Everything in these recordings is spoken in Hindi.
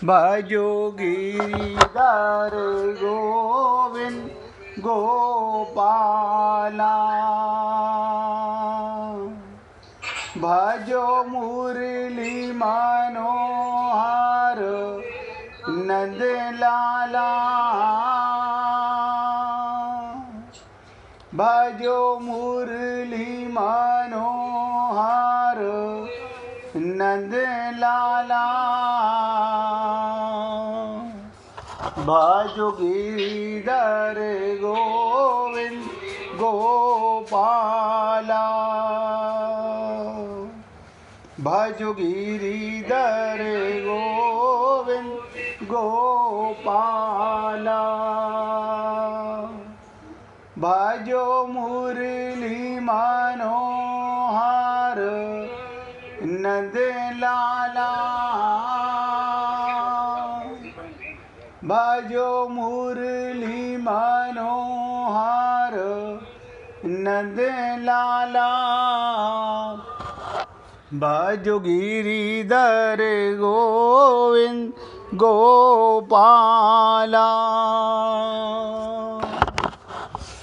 भजो गिरिधर गोविंद गोपाला। भजो मुरली मनोहर नंद लाला। भजो मुरली मनोहर नंद लाला। भजो गिरिधर गोविंद गोपाला। भजो गिरिधर गोविंद गोपाला। भजो मुरली मनोहर नंद लाला। भजो मुरली मनोहर नंद लाला। भजो गिरिधर गोविंद गोपाला।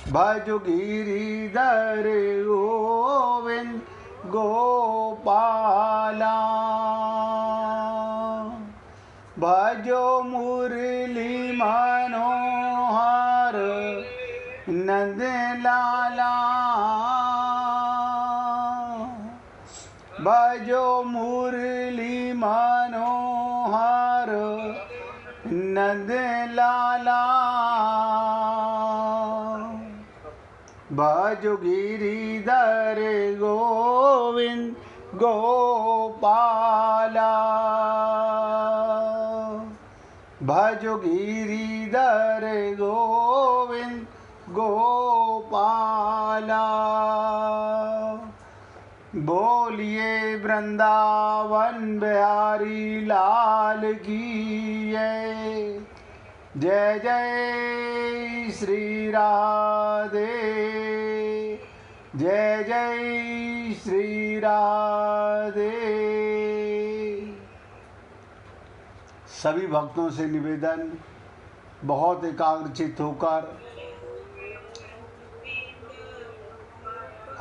भजो गिरिधर गोविंद गोपाला। भजो मुरली मनोहर नंद लाला। भजो मुरली मनोहर नंद लाला। भजो गिरिधर गोविंद गोपाला। भजो गिरिधर गोविंद गोपाला। बोलिए वृंदावन बिहारी लाल की जय जय श्री राधे। जय जय श्री राधे। सभी भक्तों से निवेदन, बहुत एकाग्रचित होकर।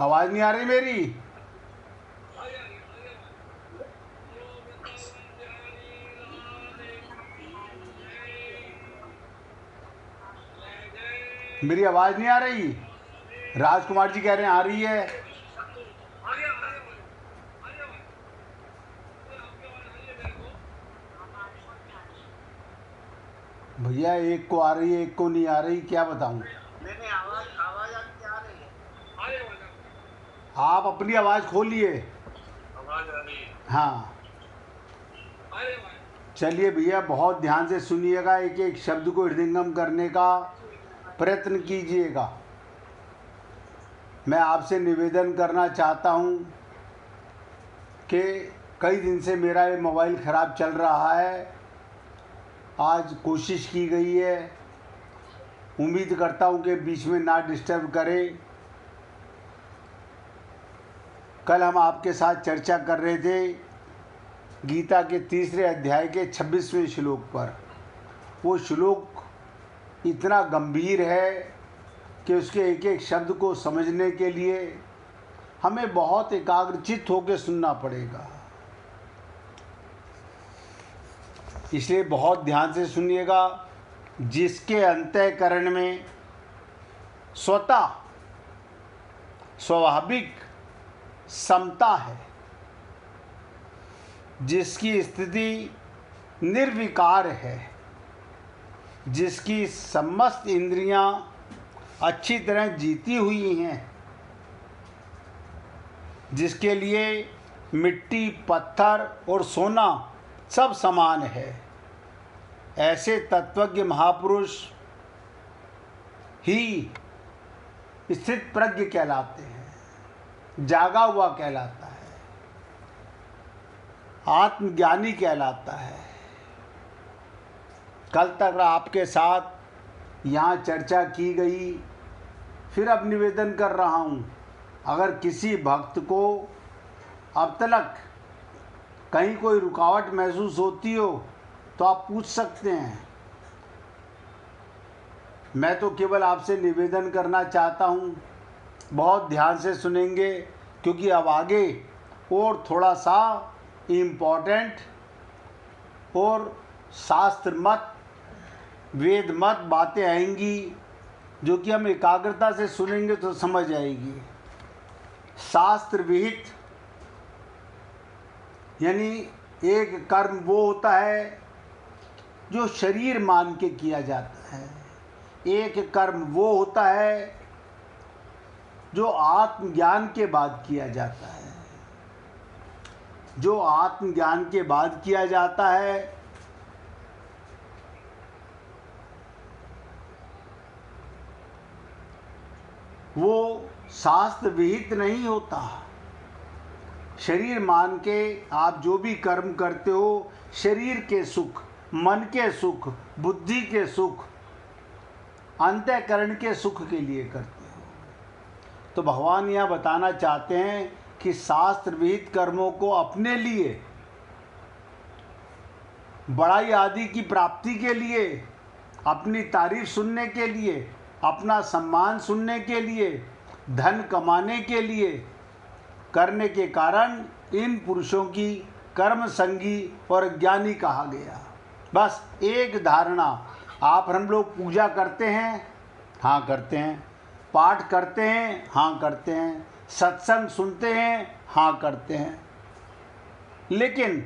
आवाज नहीं आ रही मेरी? मेरी आवाज नहीं आ रही? राजकुमार जी कह रहे हैं आ रही है। भैया एक को आ रही है, एक को नहीं आ रही, क्या बताऊं? आवाज आपकी आ रही है। आप अपनी आवाज खोलिए। आवाज आ रही है। हाँ चलिए भैया, बहुत ध्यान से सुनिएगा, एक एक शब्द को हृदयंगम करने का प्रयत्न कीजिएगा। मैं आपसे निवेदन करना चाहता हूँ कि कई दिन से मेरा ये मोबाइल ख़राब चल रहा है। आज कोशिश की गई है, उम्मीद करता हूँ कि बीच में ना डिस्टर्ब करे। कल हम आपके साथ चर्चा कर रहे थे गीता के 3रे अध्याय के 26वें श्लोक पर। वो श्लोक इतना गंभीर है कि उसके एक एक शब्द को समझने के लिए हमें बहुत एकाग्रचित होकर सुनना पड़ेगा। इसलिए बहुत ध्यान से सुनिएगा। जिसके अंतःकरण में स्वतः स्वाभाविक समता है, जिसकी स्थिति निर्विकार है, जिसकी समस्त इंद्रियां अच्छी तरह जीती हुई हैं, जिसके लिए मिट्टी, पत्थर और सोना सब समान है, ऐसे तत्वज्ञ महापुरुष ही स्थित प्रज्ञ कहलाते हैं, जागा हुआ कहलाता है, आत्मज्ञानी कहलाता है। कल तक आपके साथ यहाँ चर्चा की गई, फिर अब निवेदन कर रहा हूँ, अगर किसी भक्त को अब तक कहीं कोई रुकावट महसूस होती हो तो आप पूछ सकते हैं। मैं तो केवल आपसे निवेदन करना चाहता हूँ, बहुत ध्यान से सुनेंगे, क्योंकि अब आगे और थोड़ा सा इम्पोर्टेंट और शास्त्र मत, वेद मत बातें आएंगी, जो कि हम एकाग्रता से सुनेंगे तो समझ आएगी। शास्त्र विहित यानी एक कर्म वो होता है जो शरीर मान के किया जाता है, एक कर्म वो होता है जो आत्मज्ञान के बाद किया जाता है। जो आत्मज्ञान के बाद किया जाता है वो शास्त्र विहित नहीं होता। शरीर मान के आप जो भी कर्म करते हो, शरीर के सुख, मन के सुख, बुद्धि के सुख, अंतःकरण के सुख के लिए करते हो। तो भगवान यह बताना चाहते हैं कि शास्त्र विहित कर्मों को अपने लिए, बड़ाई आदि की प्राप्ति के लिए, अपनी तारीफ सुनने के लिए, अपना सम्मान सुनने के लिए, धन कमाने के लिए करने के कारण इन पुरुषों की कर्म संगी और ज्ञानी कहा गया। बस एक धारणा, आप हम लोग पूजा करते हैं, हाँ करते हैं, पाठ करते हैं, हाँ करते हैं, सत्संग सुनते हैं, हाँ करते हैं, लेकिन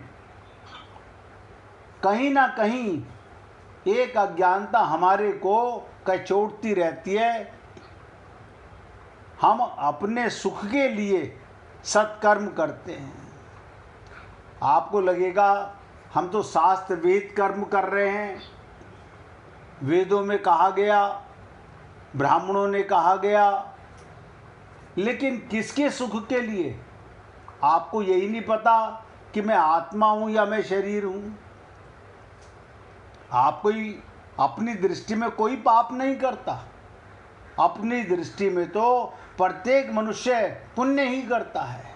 कहीं ना कहीं एक अज्ञानता हमारे को कचोटती रहती है। हम अपने सुख के लिए सत्कर्म करते हैं। आपको लगेगा हम तो शास्त्र वेद कर्म कर रहे हैं, वेदों में कहा गया, ब्राह्मणों ने कहा गया, लेकिन किसके सुख के लिए? आपको यही नहीं पता कि मैं आत्मा हूँ या मैं शरीर हूँ। आप कोई अपनी दृष्टि में कोई पाप नहीं करता, अपनी दृष्टि में तो प्रत्येक मनुष्य पुण्य ही करता है।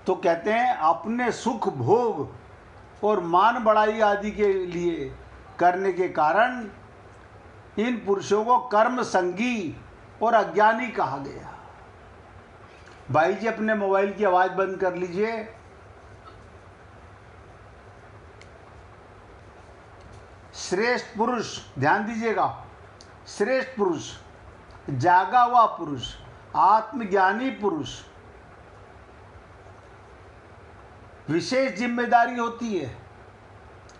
तो कहते हैं अपने सुख भोग और मान बढ़ाई आदि के लिए करने के कारण इन पुरुषों को कर्म संगी और अज्ञानी कहा गया। भाई जी अपने मोबाइल की आवाज़ बंद कर लीजिए। श्रेष्ठ पुरुष, ध्यान दीजिएगा, श्रेष्ठ पुरुष, जागा हुआ पुरुष, आत्मज्ञानी पुरुष, विशेष जिम्मेदारी होती है,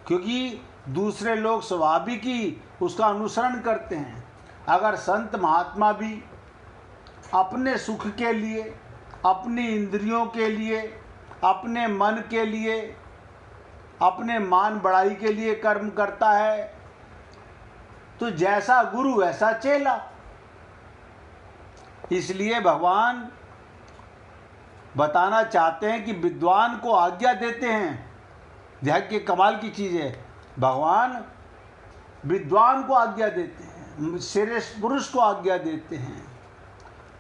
क्योंकि दूसरे लोग स्वाभाविक ही उसका अनुसरण करते हैं। अगर संत महात्मा भी अपने सुख के लिए, अपनी इंद्रियों के लिए, अपने मन के लिए, अपने मान बढ़ाई के लिए कर्म करता है, तो जैसा गुरु वैसा चेला। इसलिए भगवान बताना चाहते हैं कि विद्वान को आज्ञा देते हैं। ध्यान के कमाल की चीज़ है, भगवान विद्वान को आज्ञा देते हैं, श्रेष्ठ पुरुष को आज्ञा देते हैं।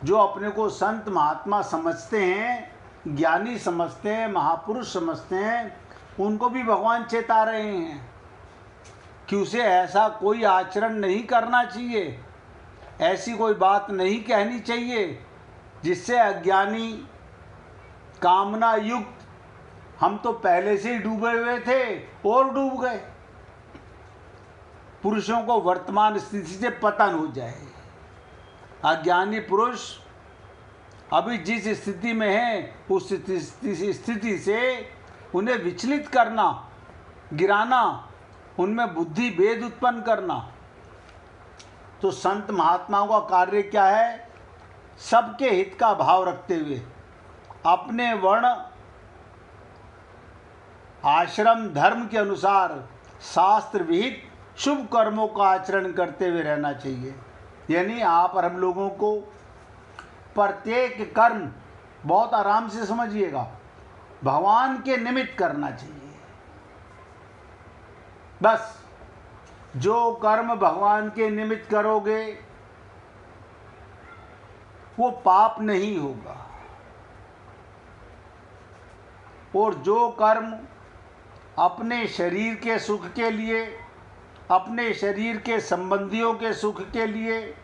जो अपने को संत महात्मा समझते हैं, ज्ञानी समझते हैं, महापुरुष समझते हैं, उनको भी भगवान चेता रहे हैं कि उसे ऐसा कोई आचरण नहीं करना चाहिए, ऐसी कोई बात नहीं कहनी चाहिए जिससे अज्ञानी, कामना युक्त, हम तो पहले से ही डूबे हुए थे और डूब गए, पुरुषों को वर्तमान स्थिति से पतन हो जाए। अज्ञानी पुरुष अभी जिस स्थिति में है उस स्थिति से उन्हें विचलित करना, गिराना, उनमें बुद्धि भेद उत्पन्न करना। तो संत महात्माओं का कार्य क्या है? सबके हित का भाव रखते हुए अपने वर्ण आश्रम धर्म के अनुसार शास्त्र विहित शुभ कर्मों का आचरण करते हुए रहना चाहिए। यानी आप और हम लोगों को प्रत्येक कर्म, बहुत आराम से समझिएगा, भगवान के निमित्त करना चाहिए। बस जो कर्म भगवान के निमित्त करोगे वो पाप नहीं होगा, और जो कर्म अपने शरीर के सुख के लिए, अपने शरीर के संबंधियों के सुख के लिए,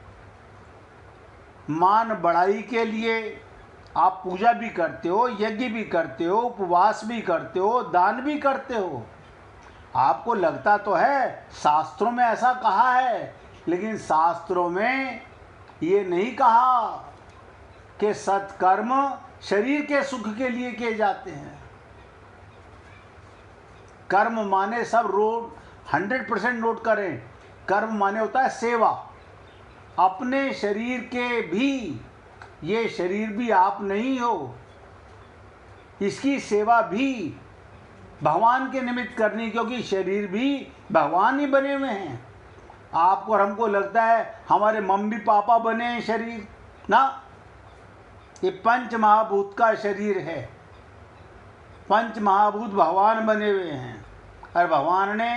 मान बढ़ाई के लिए आप पूजा भी करते हो, यज्ञ भी करते हो, उपवास भी करते हो, दान भी करते हो। आपको लगता तो है शास्त्रों में ऐसा कहा है, लेकिन शास्त्रों में ये नहीं कहा कि सत्कर्म शरीर के सुख के लिए किए जाते हैं। कर्म माने सब 100% नोट करें, कर्म माने होता है सेवा। अपने शरीर के भी, ये शरीर भी आप नहीं हो, इसकी सेवा भी भगवान के निमित्त करनी, क्योंकि शरीर भी भगवान ही बने हुए हैं। आपको और हमको लगता है हमारे मम्मी पापा बने हैं शरीर ना, ये पंच महाभूत का शरीर है। पंच महाभूत भगवान बने हुए हैं, और भगवान ने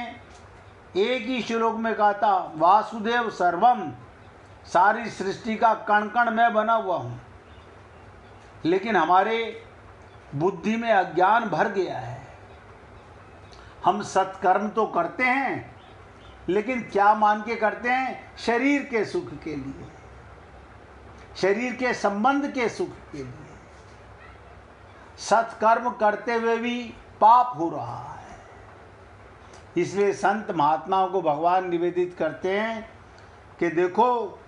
एक ही श्लोक में कहा था, वासुदेव सर्वम, सारी सृष्टि का कण कण में बना हुआ हूँ। लेकिन हमारे बुद्धि में अज्ञान भर गया है। हम सत्कर्म तो करते हैं, लेकिन क्या मान के करते हैं? शरीर के सुख के लिए, शरीर के संबंध के सुख के लिए। सत्कर्म करते हुए भी पाप हो रहा है। इसलिए संत महात्माओं को भगवान निवेदित करते हैं कि देखो,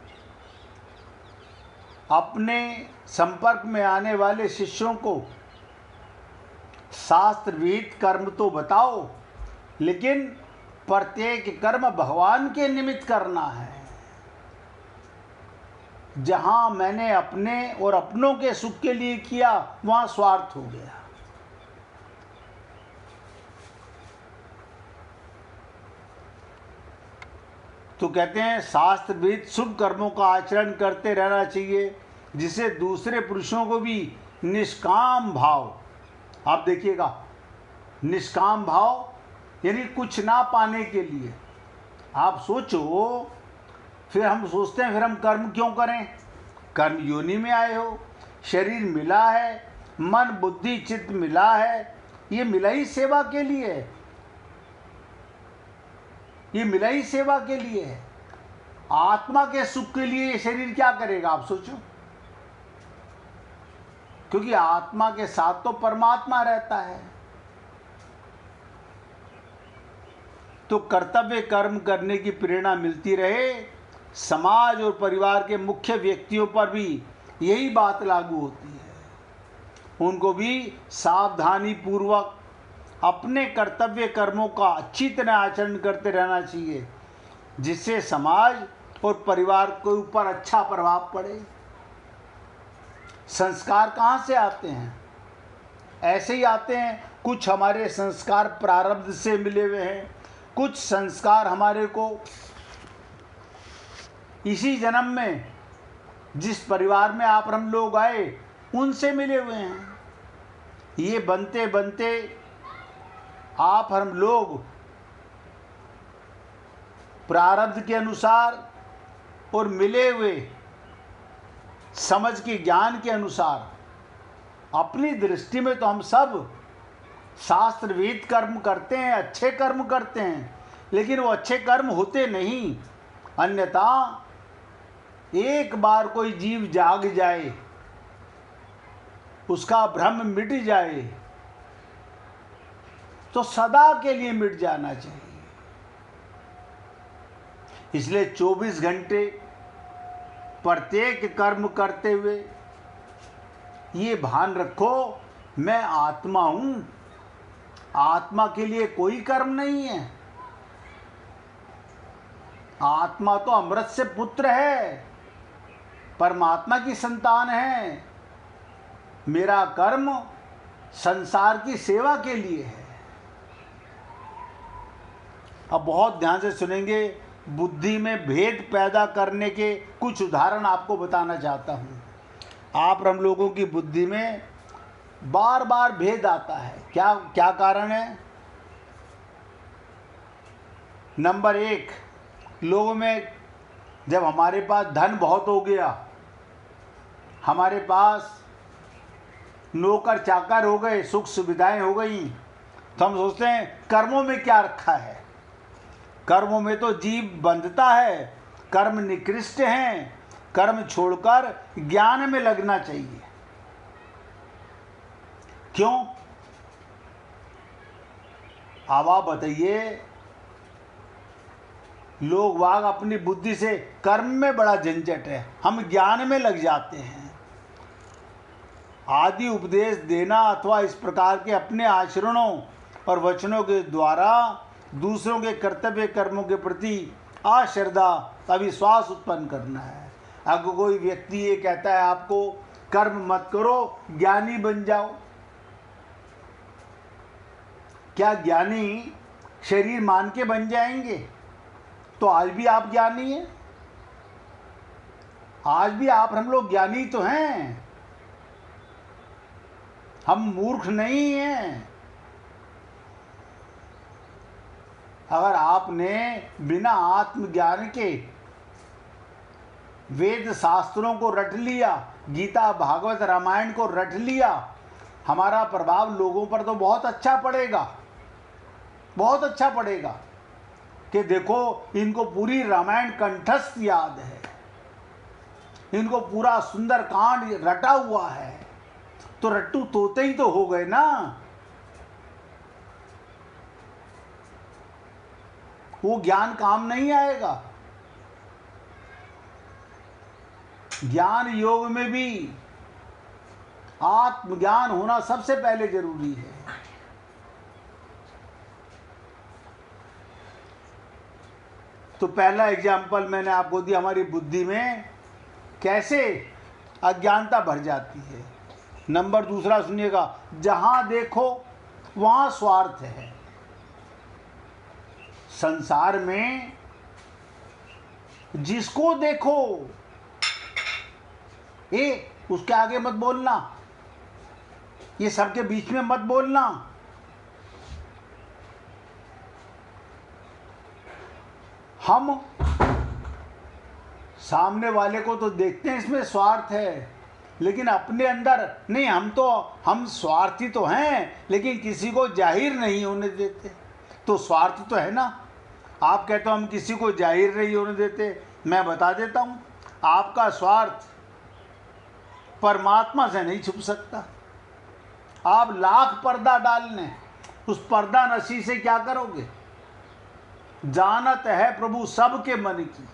अपने संपर्क में आने वाले शिष्यों को शास्त्र विहित कर्म तो बताओ, लेकिन प्रत्येक कर्म भगवान के निमित्त करना है। जहां मैंने अपने और अपनों के सुख के लिए किया, वहां स्वार्थ हो गया। तो कहते हैं शास्त्र विहित शुभ कर्मों का आचरण करते रहना चाहिए, जिससे दूसरे पुरुषों को भी निष्काम भाव, आप देखिएगा, निष्काम भाव यानी कुछ ना पाने के लिए। आप सोचो, फिर हम सोचते हैं फिर हम कर्म क्यों करें? कर्म योनि में आए हो, शरीर मिला है, मन बुद्धि चित्त मिला है, ये मिला ही सेवा के लिए है, ये मिला ही सेवा के लिए है। आत्मा के सुख के लिए ये शरीर क्या करेगा? आप सोचो, क्योंकि आत्मा के साथ तो परमात्मा रहता है। तो कर्तव्य कर्म करने की प्रेरणा मिलती रहे। समाज और परिवार के मुख्य व्यक्तियों पर भी यही बात लागू होती है। उनको भी सावधानी पूर्वक अपने कर्तव्य कर्मों का अच्छी तरह आचरण करते रहना चाहिए, जिससे समाज और परिवार के ऊपर अच्छा प्रभाव पड़े। संस्कार कहाँ से आते हैं? ऐसे ही आते हैं। कुछ हमारे संस्कार प्रारब्ध से मिले हुए हैं, कुछ संस्कार हमारे को इसी जन्म में जिस परिवार में आप हम लोग आए उनसे मिले हुए हैं। ये बनते बनते आप हम लोग प्रारब्ध के अनुसार और मिले हुए समझ के ज्ञान के अनुसार, अपनी दृष्टि में तो हम सब शास्त्र विहित कर्म करते हैं, अच्छे कर्म करते हैं, लेकिन वो अच्छे कर्म होते नहीं। अन्यथा एक बार कोई जीव जाग जाए, उसका भ्रम मिट जाए, तो सदा के लिए मिट जाना चाहिए। इसलिए 24 घंटे प्रत्येक कर्म करते हुए ये भान रखो, मैं आत्मा हूं। आत्मा के लिए कोई कर्म नहीं है। आत्मा तो अमृत से पुत्र है, परमात्मा की संतान है। मेरा कर्म संसार की सेवा के लिए है। अब बहुत ध्यान से सुनेंगे, बुद्धि में भेद पैदा करने के कुछ उदाहरण आपको बताना चाहता हूँ। आप हम लोगों की बुद्धि में बार बार भेद आता है। क्या क्या कारण है? नंबर 1, लोगों में जब हमारे पास धन बहुत हो गया, हमारे पास नौकर चाकर हो गए, सुख सुविधाएं हो गई, तो हम सोचते हैं कर्मों में क्या रखा है। कर्मों में तो जीव बंधता है, कर्म निकृष्ट हैं, कर्म छोड़कर ज्ञान में लगना चाहिए। क्यों? अब आप बताइए, लोग वाग अपनी बुद्धि से कर्म में बड़ा झंझट है, हम ज्ञान में लग जाते हैं। आदि उपदेश देना अथवा इस प्रकार के अपने आचरणों और वचनों के द्वारा दूसरों के कर्तव्य कर्मों के प्रति अश्रद्धा, अविश्वास उत्पन्न करना है। अगर कोई व्यक्ति ये कहता है आपको कर्म मत करो, ज्ञानी बन जाओ, क्या ज्ञानी शरीर मान के बन जाएंगे? तो आज भी आप ज्ञानी हैं, आज भी हम लोग ज्ञानी तो हैं, हम मूर्ख नहीं हैं। अगर आपने बिना आत्मज्ञान के वेद शास्त्रों को रट लिया, गीता भागवत रामायण को रट लिया, हमारा प्रभाव लोगों पर तो बहुत अच्छा पड़ेगा, बहुत अच्छा पड़ेगा कि देखो इनको पूरी रामायण कंठस्थ याद है, इनको पूरा सुंदर कांड रटा हुआ है। तो रट्टू तोते ही तो हो गए ना। वो ज्ञान काम नहीं आएगा। ज्ञान योग में भी आत्मज्ञान होना सबसे पहले जरूरी है। तो पहला एग्जाम्पल मैंने आपको दिया, हमारी बुद्धि में कैसे अज्ञानता भर जाती है। नंबर दूसरा सुनिएगा, जहां देखो वहां स्वार्थ है। संसार में जिसको देखो, उसके आगे मत बोलना, ये सबके बीच में मत बोलना। हम सामने वाले को तो देखते हैं इसमें स्वार्थ है, लेकिन अपने अंदर नहीं। हम स्वार्थी तो हैं, लेकिन किसी को जाहिर नहीं होने देते। तो स्वार्थ तो है ना। आप कहते हो हम किसी को जाहिर नहीं होने देते। मैं बता देता हूँ, आपका स्वार्थ परमात्मा से नहीं छुप सकता। आप लाख पर्दा डाल लें, उस पर्दा नशी से क्या करोगे? जानत है प्रभु सबके मन की।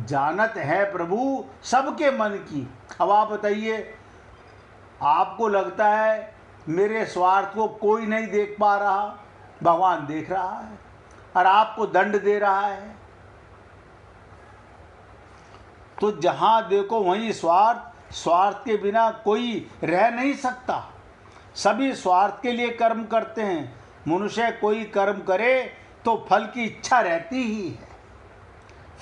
जानत है प्रभु सबके मन की। अब आप बताइए, आपको लगता है मेरे स्वार्थ को कोई नहीं देख पा रहा, भगवान देख रहा है और आपको दंड दे रहा है। तो जहां देखो वहीं स्वार्थ। स्वार्थ के बिना कोई रह नहीं सकता। सभी स्वार्थ के लिए कर्म करते हैं। मनुष्य कोई कर्म करे तो फल की इच्छा रहती ही है।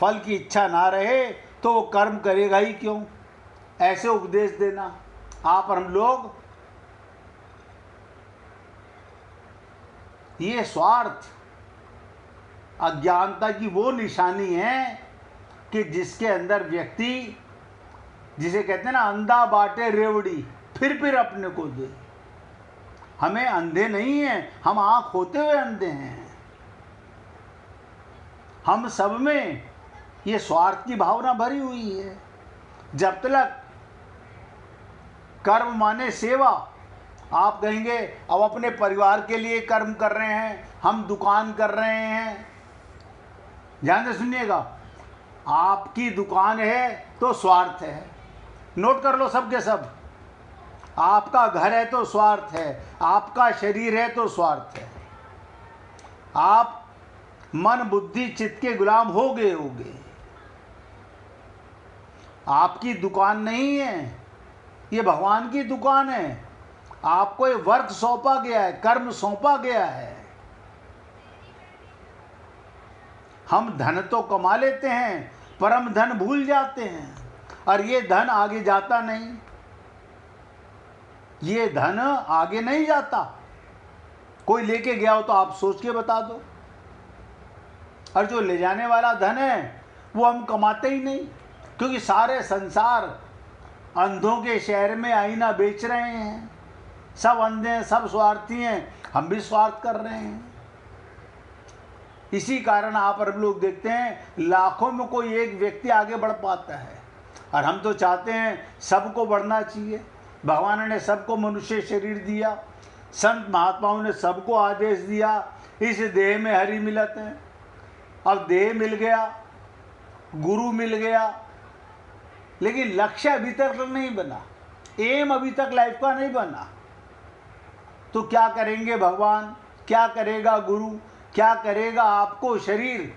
फल की इच्छा ना रहे तो वो कर्म करेगा ही क्यों? ऐसे उपदेश देना। आप और हम लोग ये स्वार्थ अज्ञानता की वो निशानी है कि जिसके अंदर व्यक्ति, जिसे कहते हैं ना, अंधा बाटे रेवड़ी फिर अपने को दे। हमें अंधे नहीं हैं, हम आंख होते हुए अंधे हैं। हम सब में ये स्वार्थ की भावना भरी हुई है। जब तक कर्म माने सेवा, आप कहेंगे अब अपने परिवार के लिए कर्म कर रहे हैं, हम दुकान कर रहे हैं। ध्यान से सुनिएगा, आपकी दुकान है तो स्वार्थ है। नोट कर लो सब के सब। आपका घर है तो स्वार्थ है, आपका शरीर है तो स्वार्थ है। आप मन बुद्धि चित्त के गुलाम हो गए होगे। आपकी दुकान नहीं है, ये भगवान की दुकान है। आपको ये वर्क सौंपा गया है, कर्म सौंपा गया है। हम धन तो कमा लेते हैं, परम धन भूल जाते हैं, और ये धन आगे जाता नहीं। ये धन आगे नहीं जाता। कोई लेके गया हो तो आप सोच के बता दो। और जो ले जाने वाला धन है वो हम कमाते ही नहीं, क्योंकि सारे संसार अंधों के शहर में आईना बेच रहे हैं। सब अंधे हैं, सब स्वार्थी हैं, हम भी स्वार्थ कर रहे हैं। इसी कारण आप और लोग देखते हैं लाखों में कोई एक व्यक्ति आगे बढ़ पाता है, और हम तो चाहते हैं सबको बढ़ना चाहिए। भगवान ने सबको मनुष्य शरीर दिया, संत महात्माओं ने सबको आदेश दिया, इस देह में हरि मिलत है। अब देह मिल गया, गुरु मिल गया, लेकिन लक्ष्य अभी तक नहीं बना, एम अभी तक लाइफ का नहीं बना। तो क्या करेंगे भगवान, क्या करेगा गुरु, क्या करेगा आपको शरीर?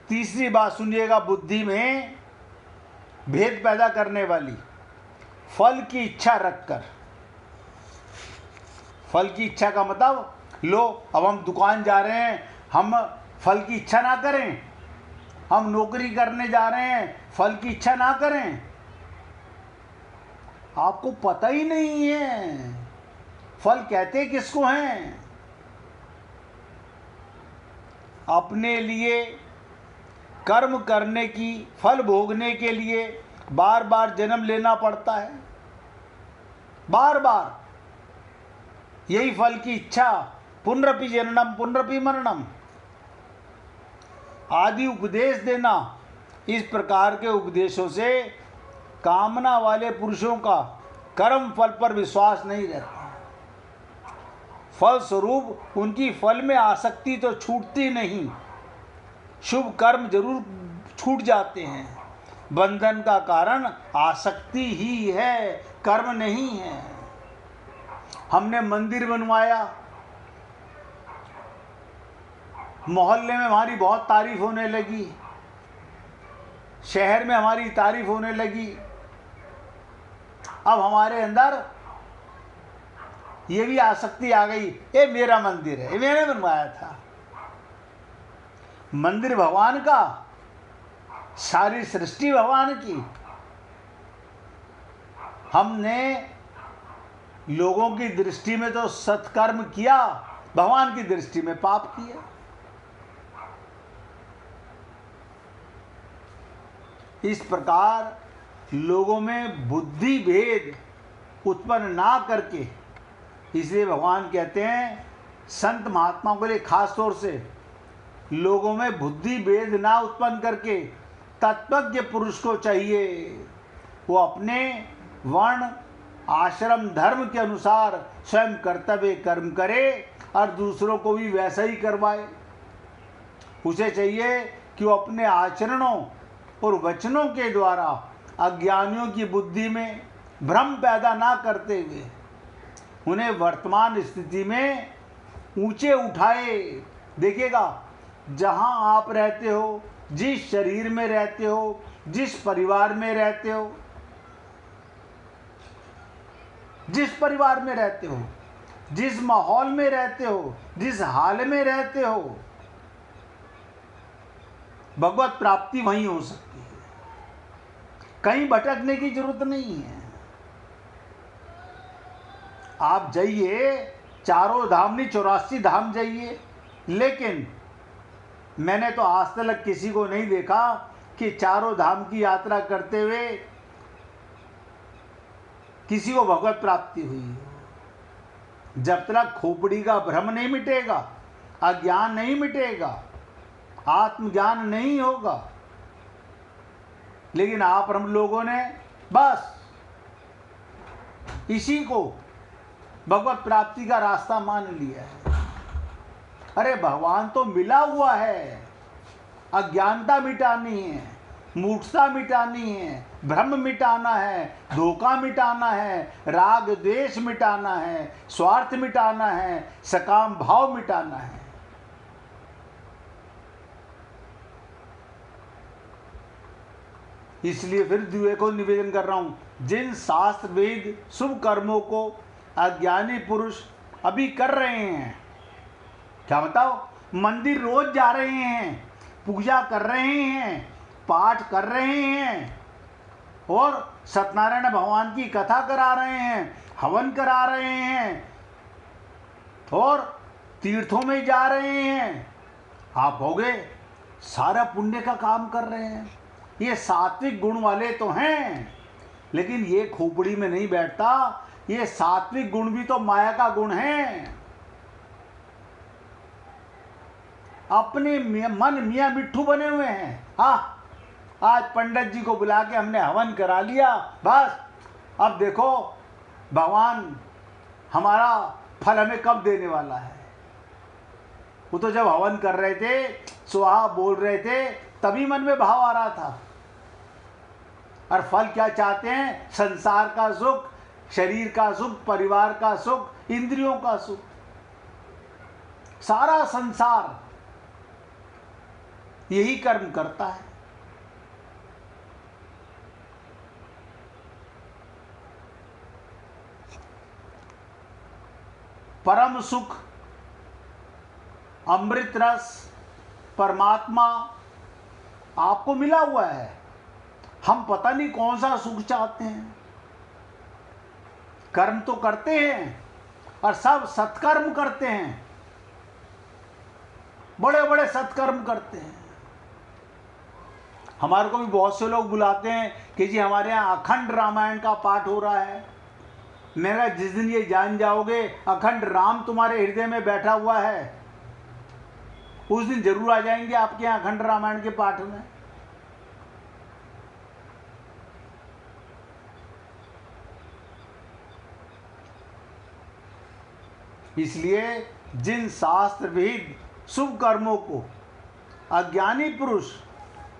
तीसरी बात सुनिएगा, बुद्धि में भेद पैदा करने वाली, फल की इच्छा रखकर। फल की इच्छा का मतलब, लो अब हम दुकान जा रहे हैं, हम फल की इच्छा ना करें। हम नौकरी करने जा रहे हैं, फल की इच्छा ना करें। आपको पता ही नहीं है फल कहते किसको हैं। अपने लिए कर्म करने की, फल भोगने के लिए बार बार जन्म लेना पड़ता है, बार बार यही फल की इच्छा। पुनरपि जननम पुनरपि मरणम आदि उपदेश देना, इस प्रकार के उपदेशों से कामना वाले पुरुषों का कर्म फल पर विश्वास नहीं रहता। फल स्वरूप उनकी फल में आसक्ति तो छूटती नहीं, शुभ कर्म जरूर छूट जाते हैं। बंधन का कारण आसक्ति ही है, कर्म नहीं है। हमने मंदिर बनवाया, मोहल्ले में हमारी बहुत तारीफ होने लगी, शहर में हमारी तारीफ होने लगी। अब हमारे अंदर ये भी आसक्ति आ गई, ये मेरा मंदिर है, ये मैंने बनवाया था। मंदिर भगवान का, सारी सृष्टि भगवान की। हमने लोगों की दृष्टि में तो सत्कर्म किया, भगवान की दृष्टि में पाप किया। इस प्रकार लोगों में बुद्धि भेद उत्पन्न ना करके, इसलिए भगवान कहते हैं संत महात्माओं के लिए खास तौर से, लोगों में बुद्धि भेद ना उत्पन्न करके तत्वज्ञ पुरुष को चाहिए। वो अपने वर्ण आश्रम धर्म के अनुसार स्वयं कर्तव्य कर्म करे और दूसरों को भी वैसा ही करवाए। उसे चाहिए कि वो अपने आचरणों और वचनों के द्वारा अज्ञानियों की बुद्धि में भ्रम पैदा ना करते हुए उन्हें वर्तमान स्थिति में ऊंचे उठाए। देखिएगा, जहां आप रहते हो, जिस शरीर में रहते हो, जिस परिवार में रहते हो, जिस परिवार में रहते हो, जिस माहौल में रहते हो, जिस हाल में रहते हो, भगवत प्राप्ति वहीं हो सकती है। कहीं भटकने की जरूरत नहीं है। आप जाइए, चारों धाम नहीं 84 धाम जाइए, लेकिन मैंने तो आज तक किसी को नहीं देखा कि चारों धाम की यात्रा करते हुए किसी को भगवत प्राप्ति हुई। जब तक खोपड़ी का भ्रम नहीं मिटेगा, अज्ञान नहीं मिटेगा, आत्मज्ञान नहीं होगा। लेकिन आप हम लोगों ने बस इसी को भगवत प्राप्ति का रास्ता मान लिया है। अरे भगवान तो मिला हुआ है, अज्ञानता मिटानी है, मूर्खता मिटानी है, भ्रम मिटाना है, धोखा मिटाना है, राग द्वेष मिटाना है, स्वार्थ मिटाना है, सकाम भाव मिटाना है। इसलिए फिर द्वितीय को निवेदन कर रहा हूं, जिन शास्त्र वेद शुभ कर्मों को अज्ञानी पुरुष अभी कर रहे हैं, क्या बताओ, मंदिर रोज जा रहे हैं, पूजा कर रहे हैं, पाठ कर रहे हैं और सत्यनारायण भगवान की कथा करा रहे हैं, हवन करा रहे हैं और तीर्थों में जा रहे हैं। आप होगे सारा पुण्य का काम कर रहे हैं। ये सात्विक गुण वाले तो हैं, लेकिन ये खोपड़ी में नहीं बैठता। ये सात्विक गुण भी तो माया का गुण है। अपने मन मियाँ मिट्ठू बने हुए हैं। हाँ, आज पंडित जी को बुला के हमने हवन करा लिया, बस अब देखो भगवान हमारा फल हमें कब देने वाला है। वो तो जब हवन कर रहे थे, स्वाहा बोल रहे थे, तभी मन में भाव आ रहा था। और फल क्या चाहते हैं? संसार का सुख, शरीर का सुख, परिवार का सुख, इंद्रियों का सुख। सारा संसार यही कर्म करता है। परम सुख, अमृत रस, परमात्मा आपको मिला हुआ है। हम पता नहीं कौन सा सुख चाहते हैं। कर्म तो करते हैं और सब सत्कर्म करते हैं, बड़े बड़े सत्कर्म करते हैं। हमारे को भी बहुत से लोग बुलाते हैं कि जी हमारे यहाँ अखंड रामायण का पाठ हो रहा है। मेरा जिस दिन ये जान जाओगे अखंड राम तुम्हारे हृदय में बैठा हुआ है, उस दिन जरूर आ जाएंगे आपके यहाँ अखंड रामायण के पाठ में। इसलिए जिन शास्त्र विहित शुभ कर्मों को अज्ञानी पुरुष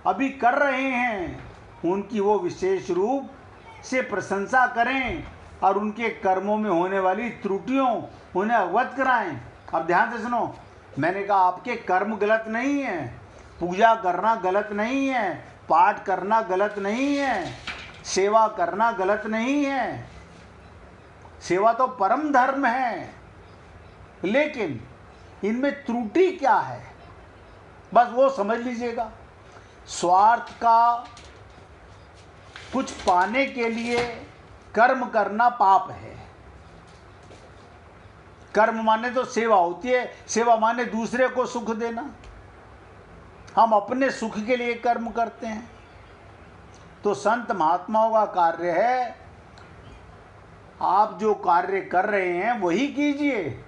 अभी कर रहे हैं, उनकी वो विशेष रूप से प्रशंसा करें और उनके कर्मों में होने वाली त्रुटियों उन्हें अवगत कराएं। अब ध्यान से सुनो, मैंने कहा आपके कर्म गलत नहीं है, पूजा करना गलत नहीं है, पाठ करना गलत नहीं है, सेवा करना गलत नहीं है। सेवा तो परम धर्म है, लेकिन इनमें त्रुटि क्या है, बस वो समझ लीजिएगा। स्वार्थ का कुछ पाने के लिए कर्म करना पाप है। कर्म माने तो सेवा होती है, सेवा माने दूसरे को सुख देना। हम अपने सुख के लिए कर्म करते हैं। तो संत महात्माओं का कार्य है, आप जो कार्य कर रहे हैं वही कीजिए।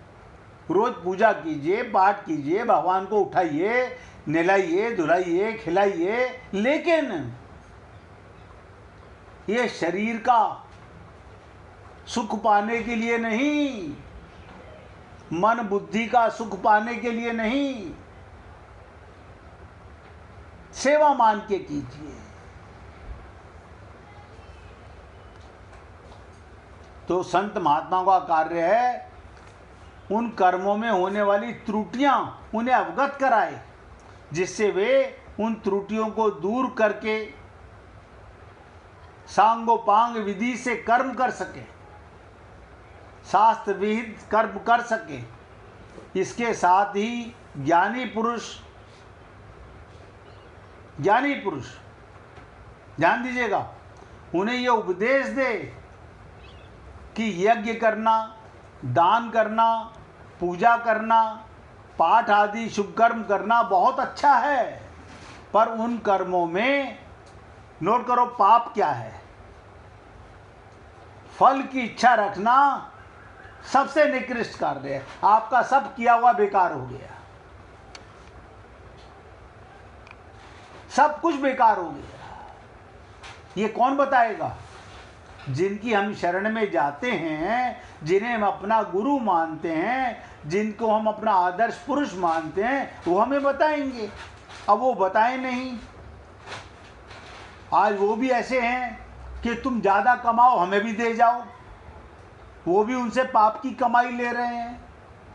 रोज पूजा कीजिए, पाठ कीजिए, भगवान को उठाइए, नहलाइए, धुलाइए, खिलाइए, लेकिन ये शरीर का सुख पाने के लिए नहीं, मन बुद्धि का सुख पाने के लिए नहीं, सेवा मान के कीजिए। तो संत महात्माओं का कार्य है उन कर्मों में होने वाली त्रुटियां उन्हें अवगत कराए, जिससे वे उन त्रुटियों को दूर करके सांगोपांग विधि से कर्म कर सके, शास्त्र विहित कर्म कर सके। इसके साथ ही ज्ञानी पुरुष ध्यान दीजिएगा, उन्हें यह उपदेश दे कि यज्ञ करना, दान करना, पूजा करना, पाठ आदि शुभ कर्म करना बहुत अच्छा है, पर उन कर्मों में नोट करो पाप क्या है। फल की इच्छा रखना सबसे निकृष्ट कार्य है। आपका सब किया हुआ बेकार हो गया, सब कुछ बेकार हो गया। ये कौन बताएगा? जिनकी हम शरण में जाते हैं, जिन्हें हम अपना गुरु मानते हैं, जिनको हम अपना आदर्श पुरुष मानते हैं, वो हमें बताएंगे। अब वो बताएं नहीं। आज वो भी ऐसे हैं कि तुम ज़्यादा कमाओ हमें भी दे जाओ, वो भी उनसे पाप की कमाई ले रहे हैं,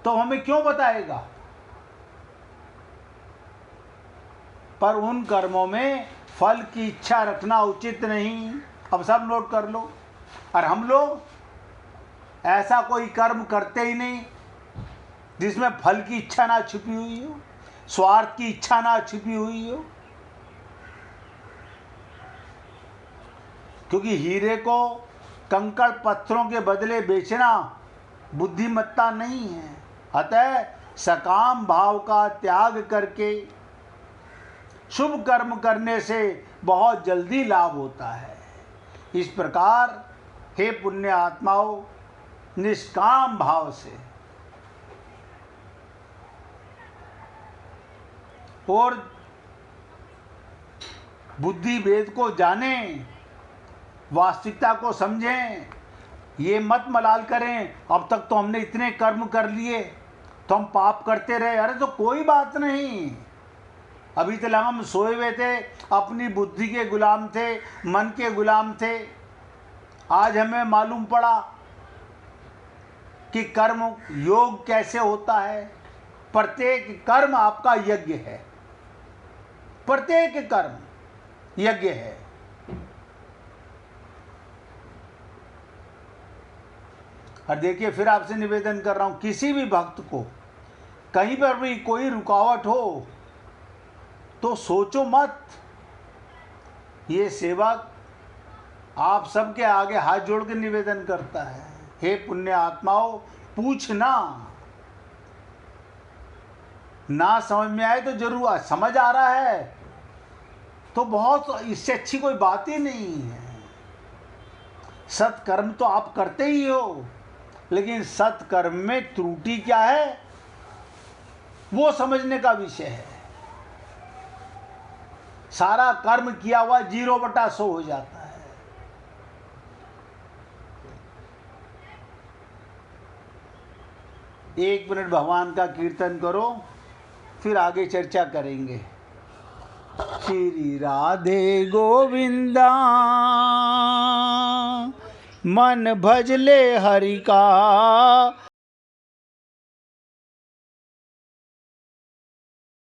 तो हमें क्यों बताएगा? पर उन कर्मों में फल की इच्छा रखना उचित नहीं। अब सब नोट कर लो। और हम लोग ऐसा कोई कर्म करते ही नहीं जिसमें फल की इच्छा ना छुपी हुई हो, स्वार्थ की इच्छा ना छुपी हुई हो। क्योंकि हीरे को कंकड़ पत्थरों के बदले बेचना बुद्धिमत्ता नहीं है। अतः सकाम भाव का त्याग करके शुभ कर्म करने से बहुत जल्दी लाभ होता है। इस प्रकार हे पुण्य आत्माओं, निष्काम भाव से और बुद्धि भेद को जानें, वास्तविकता को समझें। ये मत मलाल करें अब तक तो हमने इतने कर्म कर लिए तो हम पाप करते रहे। अरे तो कोई बात नहीं, अभी तक हम सोए हुए थे, अपनी बुद्धि के गुलाम थे, मन के गुलाम थे। आज हमें मालूम पड़ा कि कर्म योग कैसे होता है। प्रत्येक कर्म आपका यज्ञ है, प्रत्येक कर्म यज्ञ है। और देखिए, फिर आपसे निवेदन कर रहा हूं, किसी भी भक्त को कहीं पर भी कोई रुकावट हो तो सोचो मत। ये सेवक आप सबके आगे हाथ जोड़ के निवेदन करता है, हे पुण्य आत्माओं, पूछना। ना समझ में आए तो जरूर, समझ आ रहा है तो बहुत, इससे अच्छी कोई बात ही नहीं है। सत्कर्म तो आप करते ही हो, लेकिन सत्कर्म में त्रुटि क्या है वो समझने का विषय है। सारा कर्म किया हुआ 0/100 हो जाता है। एक मिनट भगवान का कीर्तन करो, फिर आगे चर्चा करेंगे। श्री राधे गोविंदा मन भजले हरि का,